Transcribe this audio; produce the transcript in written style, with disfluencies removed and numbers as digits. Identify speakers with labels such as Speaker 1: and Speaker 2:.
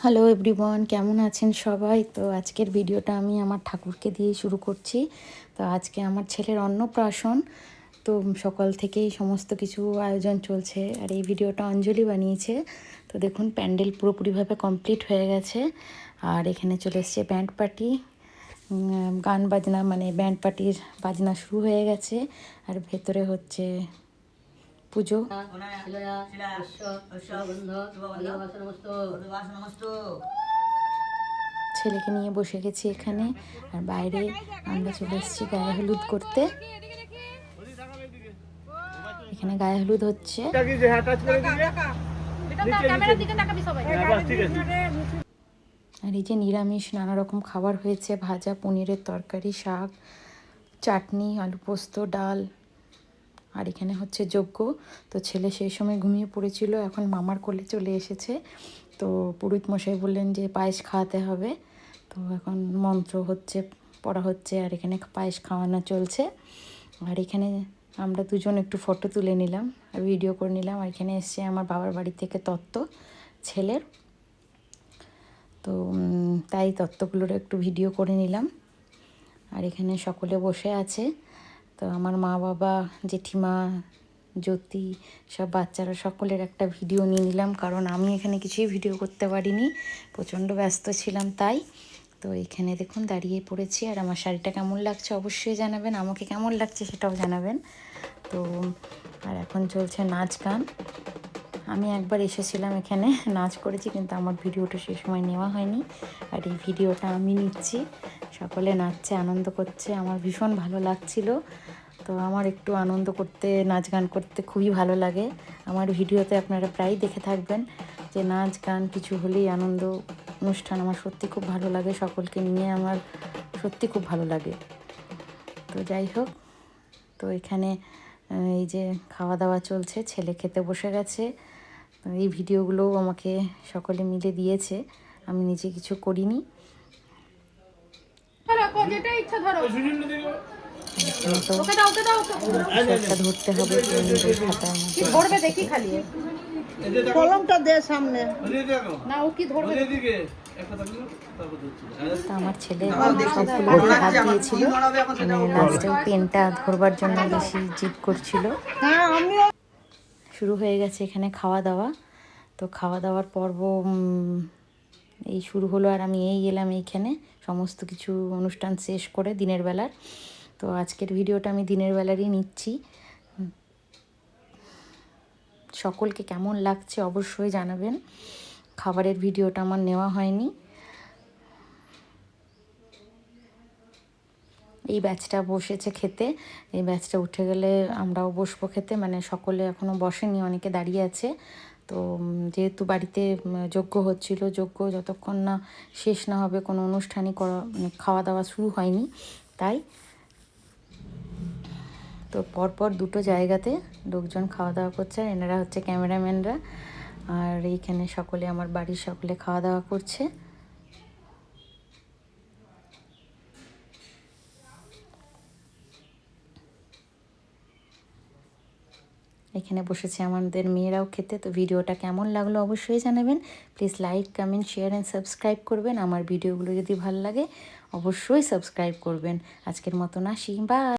Speaker 1: Hello everyone, কেমন আছেন সবাই? তো আজকের ভিডিওটা আমি আমার ঠাকুরকে দিয়ে শুরু করছি। তো আজকে আমার ছেলের অন্নপ্রাশন। তো সকাল থেকেই সমস্ত কিছু আয়োজন চলছে, আর এই ভিডিওটা অঞ্জলি বানিয়েছে। তো দেখুন, প্যান্ডেল পুরোপুরিভাবে কমপ্লিট হয়ে গেছে। আর এখানে চলে এসছে ব্যান্ড পার্টি, গান বাজনা, মানে ব্যান্ড পার্টির বাজনা শুরু হয়ে গেছে। আর ভেতরে হচ্ছে পুজো। ছেলেকে নিয়ে বসে গেছি এখানে, আর বাইরে আমরা চলে এসেছি গায়ে হলুদ করতে। এখানে গায়ে হলুদ হচ্ছে। আর এই যে নিরামিষ নানা রকম খাবার হয়েছে, ভাজা, পনিরের তরকারি, শাক, চাটনি, আলু পোস্ত, ডাল। আর এখানে হচ্ছে যজ্ঞ। তো ছেলে সেই সময় ঘুমিয়ে পড়েছিল, এখন মামার কোলে চলে এসেছে। তো পুরোহিত মশাই বললেন যে পায়েস খাওয়াতে হবে। তো এখন মন্ত্র হচ্ছে, পড়া হচ্ছে, আর এখানে পায়েস খাওয়ানো চলছে। আর এখানে আমরা দুজন একটু ফটো তুলে নিলাম আর ভিডিও করে নিলাম। আর এখানে এসছে আমার বাবার বাড়ি থেকে তত্ত্ব ছেলের। তো তাই তত্ত্বগুলোর একটু ভিডিও করে নিলাম। আর এখানে সকলে বসে আছে। তো আমার মা, বাবা, জেঠিমা, জ্যোতি, সব বাচ্চারা, সকলের একটা ভিডিও নিয়ে নিলাম, কারণ আমি এখানে কিছুই ভিডিও করতে পারিনি, প্রচণ্ড ব্যস্ত ছিলাম তাই। তো এখানে দেখুন দাঁড়িয়ে পড়েছি। আর আমার শাড়িটা কেমন লাগছে অবশ্যই জানাবেন, আমাকে কেমন লাগছে সেটাও জানাবেন। তো আর এখন চলছে নাচ গান। আমি একবার এসেছিলাম এখানে, নাচ করেছি, কিন্তু আমার ভিডিওটা সেই সময় নেওয়া হয়নি। আর এই ভিডিওটা আমি নিচ্ছি। সকলে নাচছে, আনন্দ করছে, আমার ভীষণ ভালো লাগছিল। তো আমার একটু আনন্দ করতে, নাচ গান করতে খুবই ভালো লাগে। আমার ভিডিওতে আপনারা প্রায়ই দেখে থাকবেন যে নাচ গান কিছু হলেই আনন্দ অনুষ্ঠান আমার সত্যি খুব ভালো লাগে। সকলকে নিয়ে আমার সত্যি খুব ভালো লাগে। তো যাই হোক, তো এখানে এই যে খাওয়া দাওয়া চলছে, ছেলে খেতে বসে গেছে। এই ভিডিওগুলোও আমাকে সকলে মিলে দিয়েছে, আমি নিজে কিছু করিনি। ধরতে হবে
Speaker 2: কলমটা দে সামনে।
Speaker 1: আমার ছেলে সবগুলোতে হাত দিয়েছিল, মানে লাস্টেও পেনটা ধরবার জন্য বেশি জিদ করছিল। শুরু হয়ে গেছে এখানে খাওয়া দাওয়া। তো খাওয়া দাওয়ার পর্ব এই শুরু হলো, আর আমি এলাম এইখানে সমস্ত কিছু অনুষ্ঠান শেষ করে দিনের বেলার। তো আজকের ভিডিওটা আমি দিনের বেলারই নিচ্ছি। সকলকে কেমন লাগছে অবশ্যই জানাবেন। খাবারের ভিডিওটা আমার নেওয়া হয়নি। এই ব্যাচটা বসেছে খেতে, এই ব্যাচটা উঠে গেলে আমরাও বসবো খেতে, মানে সকলে এখনও বসেনি, অনেকে দাঁড়িয়ে আছে। তো যেহেতু বাড়িতে যজ্ঞ হচ্ছিল, যজ্ঞ যতক্ষণ না শেষ না হবে কোনো অনুষ্ঠানই করা, মানে খাওয়া দাওয়া শুরু হয়নি, তাই। তো পরপর দুটো জায়গাতে লোকজন খাওয়া দাওয়া করছে, আর এনারা হচ্ছে ক্যামেরাম্যানরা। আর এইখানে সকলে, আমার বাড়ির সকলে খাওয়া দাওয়া করছে। এখানে বসেছে আমাদের মেয়েরাও খেতে। তো ভিডিওটা কেমন লাগলো অবশ্যই জানাবেন। Please like, comment, share and subscribe করবেন। আমার ভিডিওগুলো যদি ভালো লাগে অবশ্যই সাবস্ক্রাইব করবেন। আজকের মতন আসি, বাই।